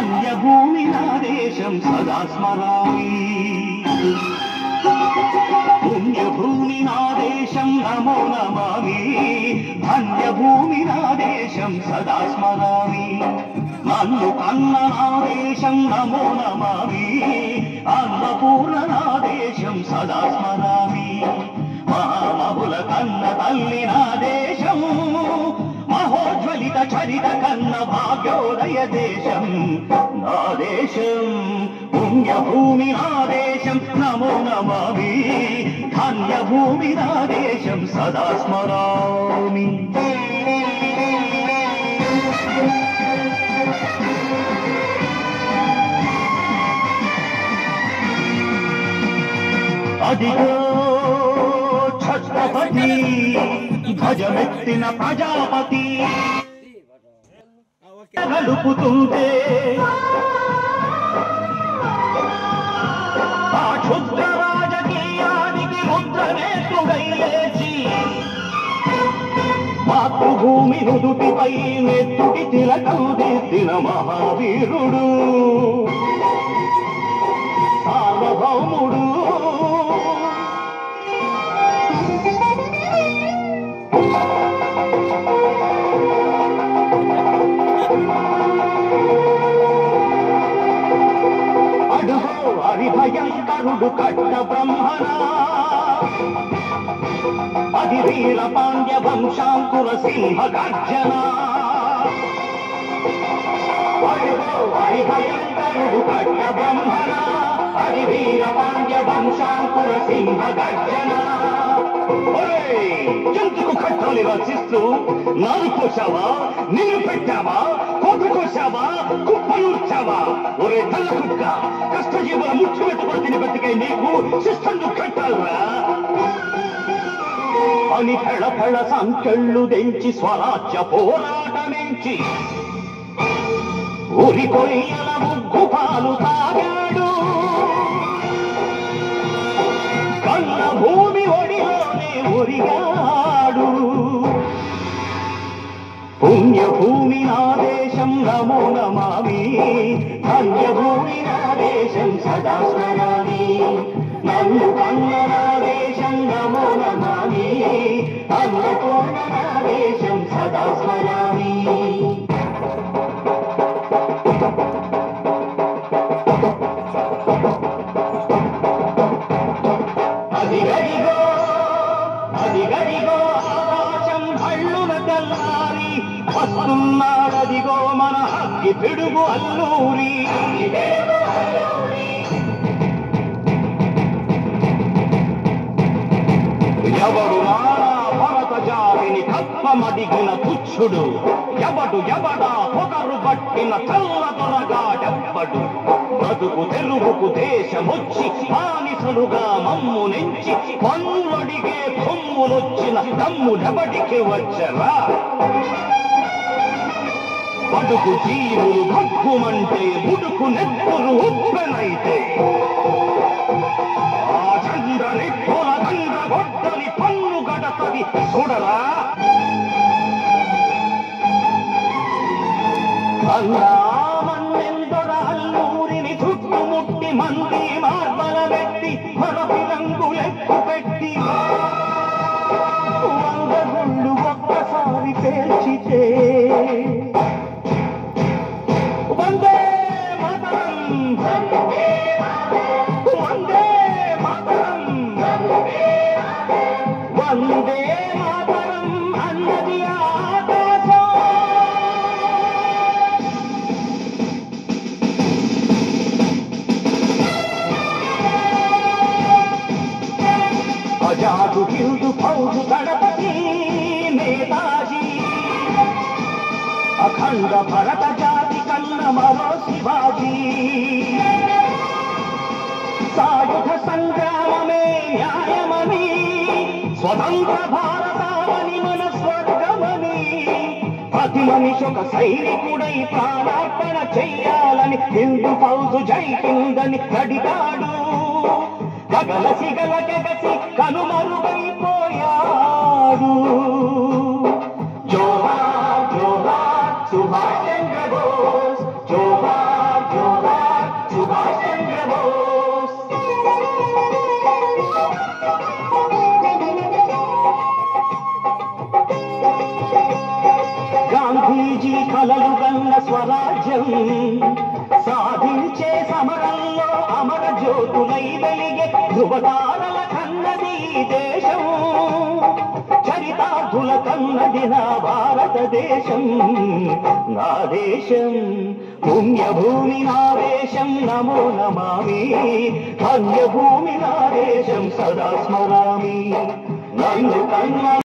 ధన్యభూమి నా దేశం సదా స్మరామి పుణ్యభూమి నా దేశం నమో నమామి ధన్యభూమి నా దేశం సదా స్మరామి నన్ను కన్న నా దేశం నమో నమామి అన్నపూర్ణ నా దేశం సదా స్మరామి మహామహుల కన్న తల్లి నా దేశం మహోజ్వలిత చరిత కన్న భాగ్యోదయ దేశం నా దేశం పుణ్యభూమి నా దేశం నమో నమామి ధన్యభూమి నా దేశం సదా స్మరామి అదిగో ఛత్రపతి ధ్వజమెత్తిన ప్రజాపతి గలుపుతుంటే ఆ క్షుద్ర రాజకీయానికి ముద్రనేత్రుడై లేచి మాతృభూమి నుదుటిపై నెత్తుటి తిలకం దిద్దిన మహావీరుడు సార్వభౌముడు అడుగో హరిభయంకరుడు కట్ట బ్రహ్మణ అది వీర పాండ్య వంశాంకుర సింహ గర్జన అడుగో హరిభయంకరుడు కట్ట బ్రహ్మణ అది వీర పాండ్య వంశాంకుర సింహ గర్జన ఎందుకు కట్టాలి రచిస్తూ నారు కోసావా నీరు పెట్టావా కోట కోసావా కుప్పలూర్చావా ఒరే తల్ల కుక్క కష్టజీవుల ముచ్చు పెట్టుకుని తిని బతికే నీకు శిస్తందు కట్టాలరా అని ఫెళ ఫెళ సంకెళ్ళు దెంచి స్వరాజ్య పోరాటమించి ఉరి కొయ్యల ముగ్గు పాలు తాగాడు కన్న భూమి ఒడిలోనే ఒరిగాడు పుణ్యభూమి నా దేశం నమో నమామి ధన్యభూమి నా దేశం సదా స్మరామి నన్ను కన్న నా దేశం నమో నమామి అన్నపూర్ణ నా దేశం సదా స్మరామి అదిగదిగో అదిగదిగో ఆకాశం భళ్ళున తెల్లారి వస్తున్నాడదిగో మన హక్కి పిడుగు అల్లూరి ఎవడు నానా భరత జాతిని తత్వమడిగిన పుచ్చుడు ఎవడు ఎవడా పొగరు పట్టిన చల్ల దొరగాడెవ్వడు బతుకు తెలుగుకు దేశమొచ్చి బానిసలుగా మమ్ము నెంచి పన్నులడిగే కొమ్ములొచ్చిన తమ్ముడెవడికి వచ్చరా బతుకు జీవులు భగ్గుమంటే బుడుకు నెత్తురు ఉప్పెనైతే ఆ చంద్రని పొలదండ గొడ్డలి పన్ను గడతది చూడరా అన్నామన్నెందొడ అల్లూరిని చుట్టుముట్టి మంది మార్బల పెట్టి మరపి రంగులెక్కు పెట్టి 100 గుళ్ళు ఒక్కసారి పేల్చితే వందే మాతరం వందే మాతరం వందే మాతరం అన్నది ఆకాశం అజాదు హిందు ఫౌజు దళపతి నేతాజీ అఖండ భరత జాతి కన్న మరో శివాజీ సాయుధ సంగ్రామమే న్యాయమని స్వతంత్ర భారతావని మన స్వర్గమని ప్రతి మనిషి ఒక సైనికుడై ప్రాణార్పణ చెయ్యాలని హిందూ ఫౌజు జై హిందని అడిగాడు గగలసి గలగసి కనుమరుగైపోయాడు జోహార్ జోహార్ సుభాష్ చంద్ర బోస్ జోహార్ గాంధీజీ కలలు గన్న స్వరాజ్యం సాధించే సమరంలో అమర జ్యోతులై వెలిగే ధృవతారల కన్నది దేశం చరితార్థుల కన్నది నా భారతదేశం నా దేశం పుణ్యభూమి నా దేశం నమో నమామి ధన్యభూమి నా దేశం సదా స్మరామి నన్ను కన్న